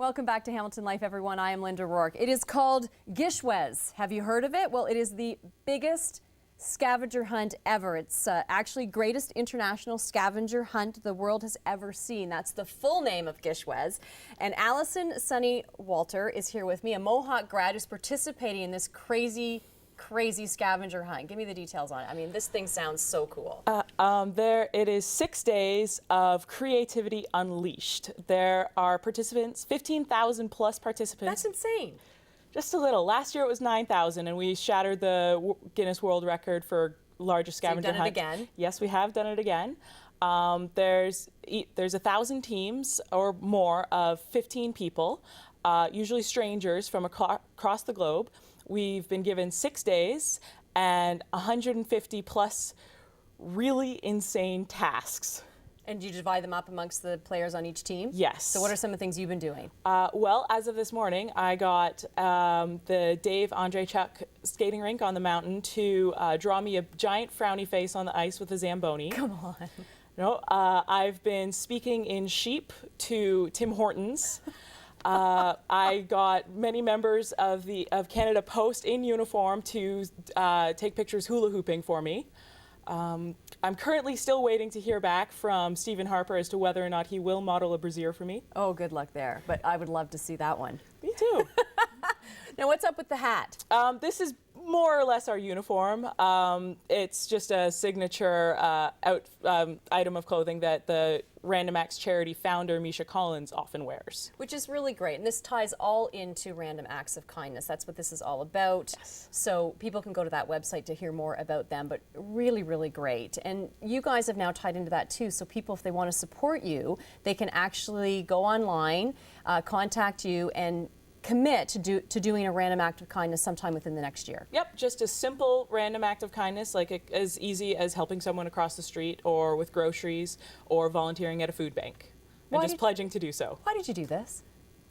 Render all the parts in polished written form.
Welcome back to Hamilton Life, everyone. I am Linda Rourke. It is called GISHWHES. Have you heard of it? Well, it is the biggest scavenger hunt ever. It's actually greatest international scavenger hunt the world has ever seen. That's the full name of GISHWHES. And Allison Sunny Walter is here with me, a Mohawk grad who's participating in this crazy scavenger hunt. Give me the details on it. I mean, this thing sounds so cool. It is 6 days of creativity unleashed. There are participants, 15,000 plus participants. That's insane. Just a little. Last year it was 9,000, and we shattered the Guinness World Record for largest scavenger hunt. So you've done it again? Yes, we have done it again. There's 1,000 teams or more of 15 people, usually strangers from across the globe. We've been given 6 days and 150 plus really insane tasks. And you divide them up amongst the players on each team? Yes. So what are some of the things you've been doing? Well, as of this morning, I got the Dave Andreychuk skating rink on the mountain to draw me a giant frowny face on the ice with a Zamboni. Come on. No, I've been speaking in sheep to Tim Hortons. I got many members of Canada Post in uniform to take pictures hula hooping for me. I'm currently still waiting to hear back from Stephen Harper as to whether or not he will model a brassiere for me. Oh, good luck there. But I would love to see that one. Me too. Now, what's up with the hat? This is more or less our uniform. It's just a signature item of clothing that the Random Acts charity founder, Misha Collins, often wears. Which is really great. And this ties all into Random Acts of Kindness. That's what this is all about. Yes. So people can go to that website to hear more about them, but really, really great. And you guys have now tied into that too. So people, if they want to support you, they can actually go online, contact you, and commit to doing a random act of kindness sometime within the next year. Yep, just a simple random act of kindness, like as easy as helping someone across the street or with groceries or volunteering at a food bank and just pledging to do so. Why did you do this?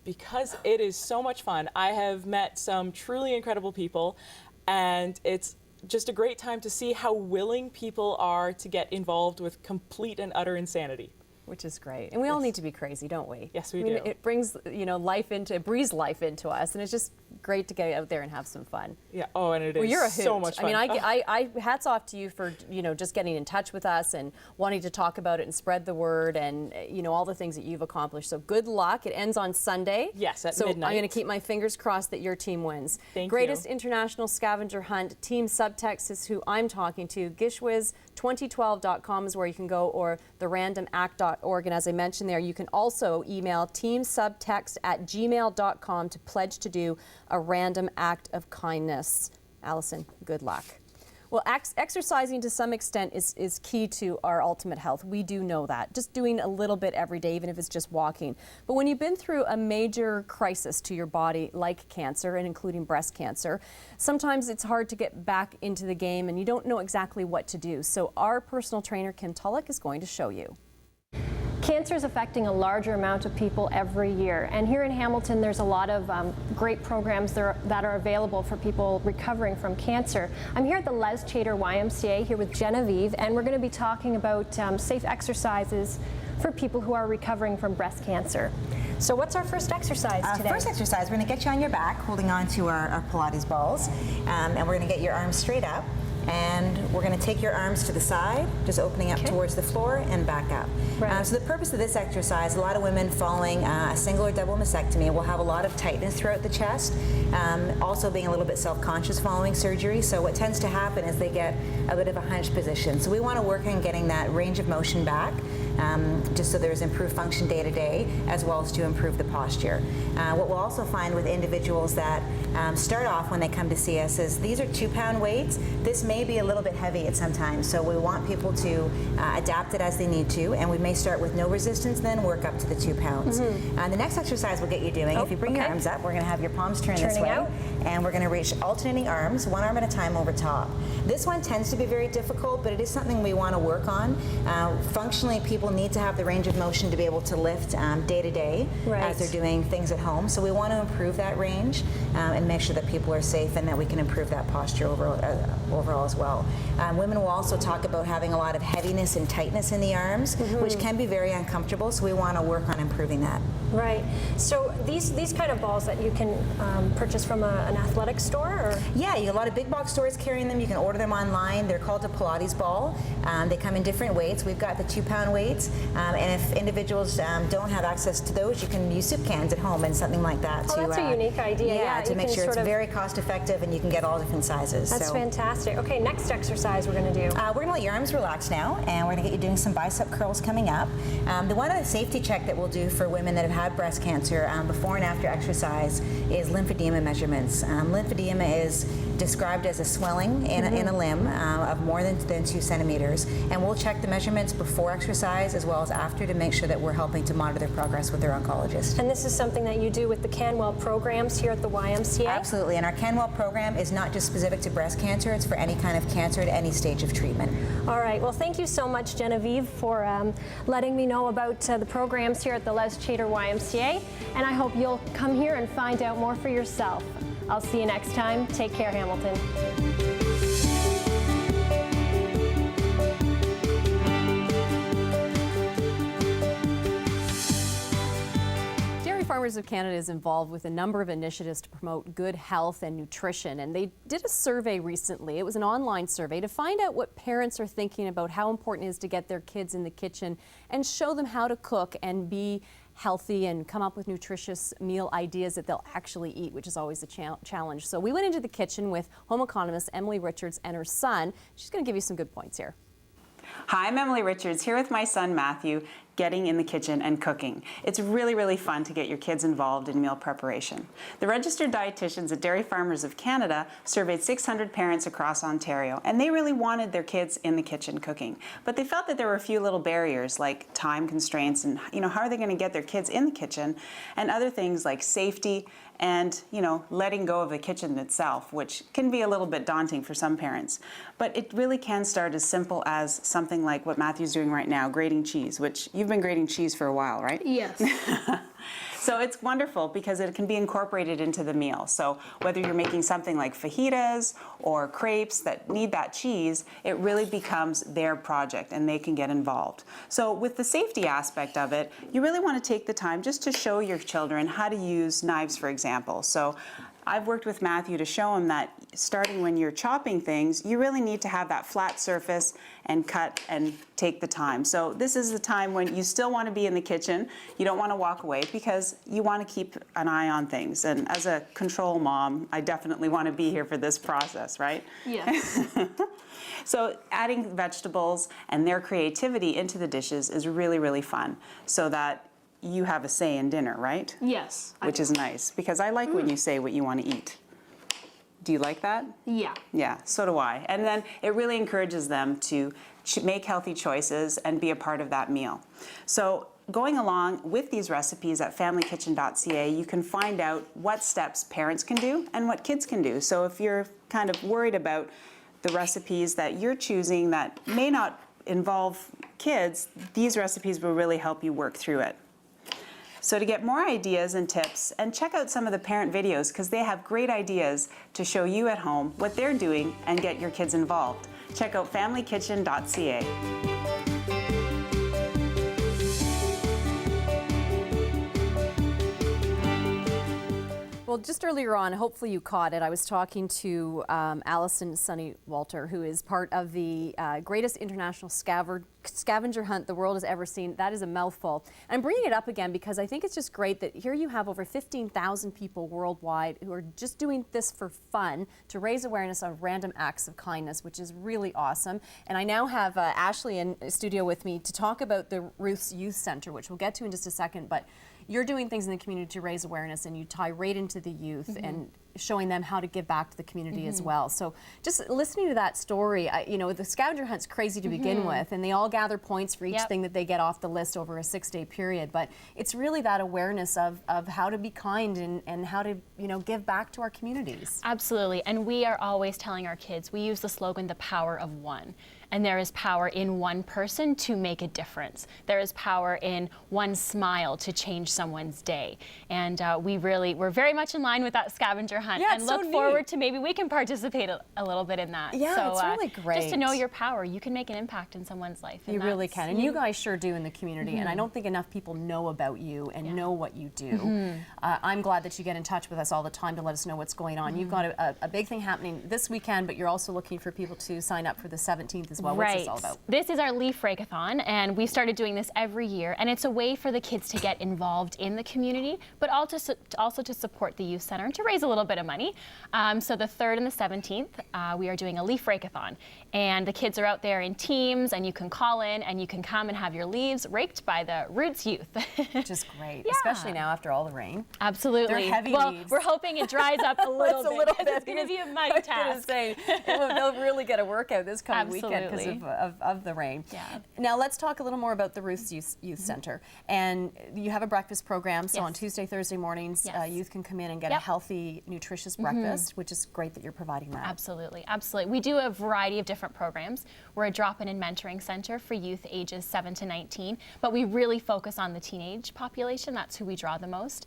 Because it is so much fun. I have met some truly incredible people, and it's just a great time to see how willing people are to get involved with complete and utter insanity. Which is great. And we all need to be crazy, don't we? Yes, we do. It brings, it breathes life into us, and it's just great to get out there and have some fun. Yeah, oh, and it is you're a hoot. so much fun. I mean, I hats off to you for, just getting in touch with us and wanting to talk about it and spread the word and, all the things that you've accomplished. So good luck. It ends on Sunday. Yes, at midnight. midnight. I'm going to keep my fingers crossed that your team wins. Thank Greatest you. International Scavenger Hunt. Team Subtext is who I'm talking to. GISHWHES2012.com is where you can go, or therandomact.org. And as I mentioned there, you can also email teamsubtext@gmail.com to pledge to do a random act of kindness. Allison, good luck. Well, exercising to some extent is key to our ultimate health. We do know that. Just doing a little bit every day, even if it's just walking. But when you've been through a major crisis to your body, like cancer, and including breast cancer, sometimes it's hard to get back into the game and you don't know exactly what to do. So our personal trainer, Kim Tulloch, is going to show you. Cancer is affecting a larger amount of people every year, and here in Hamilton there's a lot of great programs that are available for people recovering from cancer. I'm here at the Les Chater YMCA here with Genevieve, and we're going to be talking about safe exercises for people who are recovering from breast cancer. So what's our first exercise today? First exercise, we're going to get you on your back holding on to our Pilates balls, and we're going to get your arms straight up. And we're going to take your arms to the side, just opening up towards the floor and back up. Right. So the purpose of this exercise, a lot of women following a single or double mastectomy will have a lot of tightness throughout the chest, also being a little bit self-conscious following surgery. So what tends to happen is they get a bit of a hunched position. So we want to work on getting that range of motion back, just so there's improved function day to day, as well as to improve the posture. What we'll also find with individuals that start off when they come to see us is these are 2-pound weights. This may be a little bit heavy at some times, so we want people to adapt it as they need to, and we may start with no resistance, then work up to the 2 pounds. The next exercise we'll get you doing, if you bring your arms up, we're going to have your palms turn this way, and we're going to reach alternating arms, one arm at a time over top. This one tends to be very difficult, but it is something we want to work on. Functionally, people people need to have the range of motion to be able to lift day to day as they're doing things at home. So we want to improve that range and make sure that people are safe and that we can improve that posture overall as well. Women will also talk about having a lot of heaviness and tightness in the arms, which can be very uncomfortable, so we want to work on improving that. Right. So these kind of balls that you can purchase from an athletic store? Or? Yeah, a lot of big box stores carrying them. You can order them online. They're called a Pilates ball. They come in different weights. We've got the 2-pound weights, and if individuals don't have access to those, you can use soup cans at home and something like that. Oh, that's a unique idea. Yeah, to make sure it's very cost effective and you can get all different sizes. That's fantastic. Okay, next exercise we're going to do. We're going to let your arms relax now, and we're going to get you doing some bicep curls coming up. The one other safety check that we'll do for women that have had breast cancer before and after exercise is lymphedema measurements. Lymphedema is described as a swelling in a limb of more than 2 centimeters, and we'll check the measurements before exercise as well as after to make sure that we're helping to monitor their progress with their oncologist. And this is something that you do with the CanWell programs here at the YMCA? Absolutely, and our CanWell program is not just specific to breast cancer, it's for any kind of cancer at any stage of treatment. All right, well thank you so much, Genevieve, for letting me know about the programs here at the Les Chater YMCA, and I hope you'll come here and find out more for yourself. I'll see you next time. Take care, Hamilton. Dairy Farmers of Canada is involved with a number of initiatives to promote good health and nutrition, and they did a survey recently. It was an online survey to find out what parents are thinking about how important it is to get their kids in the kitchen and show them how to cook and be healthy and come up with nutritious meal ideas that they'll actually eat, which is always a challenge. So we went into the kitchen with home economist Emily Richards and her son. She's going to give you some good points here. Hi, I'm Emily Richards, here with my son Matthew, getting in the kitchen and cooking. It's really, really fun to get your kids involved in meal preparation. The registered dietitians at Dairy Farmers of Canada surveyed 600 parents across Ontario, and they really wanted their kids in the kitchen cooking. But they felt that there were a few little barriers like time constraints and, how are they going to get their kids in the kitchen, and other things like safety and, letting go of the kitchen itself, which can be a little bit daunting for some parents. But it really can start as simple as something like what Matthew's doing right now, grating cheese, which you've been grating cheese for a while, right? Yes. So it's wonderful because it can be incorporated into the meal. So whether you're making something like fajitas or crepes that need that cheese, it really becomes their project and they can get involved. So with the safety aspect of it, you really want to take the time just to show your children how to use knives, for example. So I've worked with Matthew to show him that starting when you're chopping things, you really need to have that flat surface and cut and take the time. So this is the time when you still want to be in the kitchen. You don't want to walk away because you want to keep an eye on things. And as a control mom, I definitely want to be here for this process, right? Yes. So adding vegetables and their creativity into the dishes is really, really fun so that you have a say in dinner, right? Yes. Which is nice, because I like when you say what you want to eat. Do you like that? Yeah. Yeah, so do I. And then it really encourages them to make healthy choices and be a part of that meal. So going along with these recipes at familykitchen.ca, you can find out what steps parents can do and what kids can do. So if you're kind of worried about the recipes that you're choosing that may not involve kids, these recipes will really help you work through it. So to get more ideas and tips, and check out some of the parent videos because they have great ideas to show you at home what they're doing and get your kids involved. Check out familykitchen.ca. Well, just earlier on, hopefully you caught it, I was talking to Allison Sunny Walter, who is part of the greatest international scavenger hunt the world has ever seen. That is a mouthful. And I'm bringing it up again because I think it's just great that here you have over 15,000 people worldwide who are just doing this for fun to raise awareness of random acts of kindness, which is really awesome. And I now have Ashley in studio with me to talk about the Ruth's Youth Center, which we'll get to in just a second. But you're doing things in the community to raise awareness, and you tie right into the youth and showing them how to give back to the community as well. So just listening to that story, the scavenger hunt's crazy to begin with, and they all gather points for each thing that they get off the list over a 6-day period. But it's really that awareness of how to be kind and how to give back to our communities. Absolutely. And we are always telling our kids, we use the slogan, the power of one. And there is power in one person to make a difference. There is power in one smile to change someone's day. And we're very much in line with that scavenger hunt, Yeah, and it's so look forward neat. to maybe we can participate a little bit in that. Yeah, so, it's really great. Just to know your power, you can make an impact in someone's life. And You really that's- can, and you guys sure do in the community, and I don't think enough people know about you and know what you do. I'm glad that you get in touch with us all the time to let us know what's going on. You've got a big thing happening this weekend, but you're also looking for people to sign up for the 17th as well. What's this all about? This is our Leaf Rake-a-thon, and we started doing this every year, and it's a way for the kids to get involved in the community, but also to support the youth center and to raise a little bit of money. So the 3rd and the 17th, we are doing a Leaf Rake-a-thon, and the kids are out there in teams, and you can call in and you can come and have your leaves raked by the Roots youth. Which is great, Yeah. especially now after all the rain. Absolutely. They're heavy well, leaves. we're hoping it dries up a little It's bit. a little 'cause bit. It's going to be a mighty I was gonna task. say, they'll really get a workout this coming weekend because Absolutely. of the rain. Yeah. Now let's talk a little more about the Ruth's Youth Center. And you have a breakfast program, so Yes. on Tuesday, Thursday mornings, Yes. youth can come in and get a Yep. healthy, nutritious breakfast, which is great that you're providing that. Absolutely, absolutely. We do a variety of different programs. We're a drop-in and mentoring center for youth ages 7 to 19, but we really focus on the teenage population. That's who we draw the most.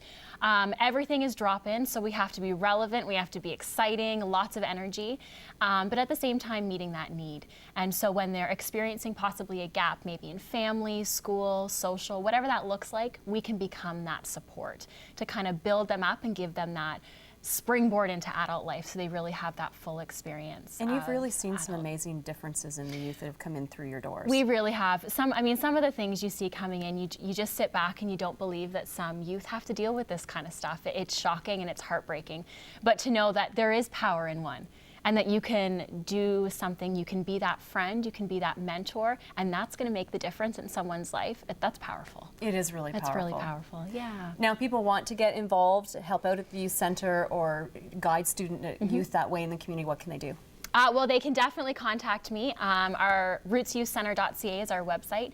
Everything is drop-in, so we have to be relevant, we have to be exciting, lots of energy, but at the same time meeting that need. And so when they're experiencing possibly a gap, maybe in family, school, social, whatever that looks like, we can become that support to kind of build them up and give them that springboard into adult life so they really have that full experience. And you've of really seen some adult. amazing differences in the youth that have come in through your doors. We really have. Some of the things you see coming in, you just sit back and you don't believe that some youth have to deal with this kind of stuff. It's shocking and it's heartbreaking. But to know that there is power in one, and that you can do something, you can be that friend, you can be that mentor, and that's going to make the difference in someone's life. That's powerful. It is really That's powerful. really powerful, yeah. Now, people want to get involved, help out at the youth center, or guide student youth that way in the community. What can they do? Well, they can definitely contact me. Our rootsyouthcenter.ca is our website.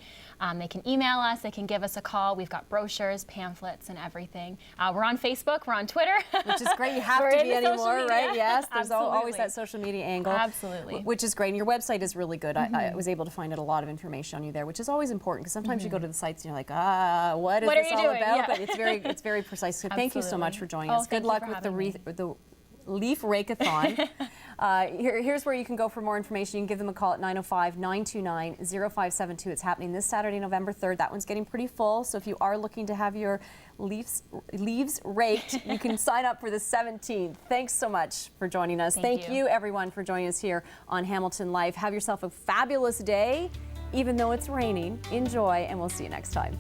They can email us, they can give us a call. We've got brochures, pamphlets, and everything. We're on Facebook, we're on Twitter. Which is great. You have We're to be into social anymore, media. right? Yes, there's always Absolutely. that social media angle. Absolutely. Which is great. And your website is really good. I was able to find out a lot of information on you there, which is always important because sometimes you go to the sites and you're like, what is What are this you all doing? about? Yeah. But it's very precise. So thank you so much for joining us. Thank Good you luck for with the having me. Leaf Rake-a-thon. Here's where you can go for more information. You can give them a call at 905-929-0572. It's happening this Saturday, November 3rd. That one's getting pretty full, so if you are looking to have your leaves raked, you can sign up for the 17th. Thanks so much for joining us. Thank you, everyone, for joining us here on Hamilton Live. Have yourself a fabulous day, even though it's raining. Enjoy, and we'll see you next time.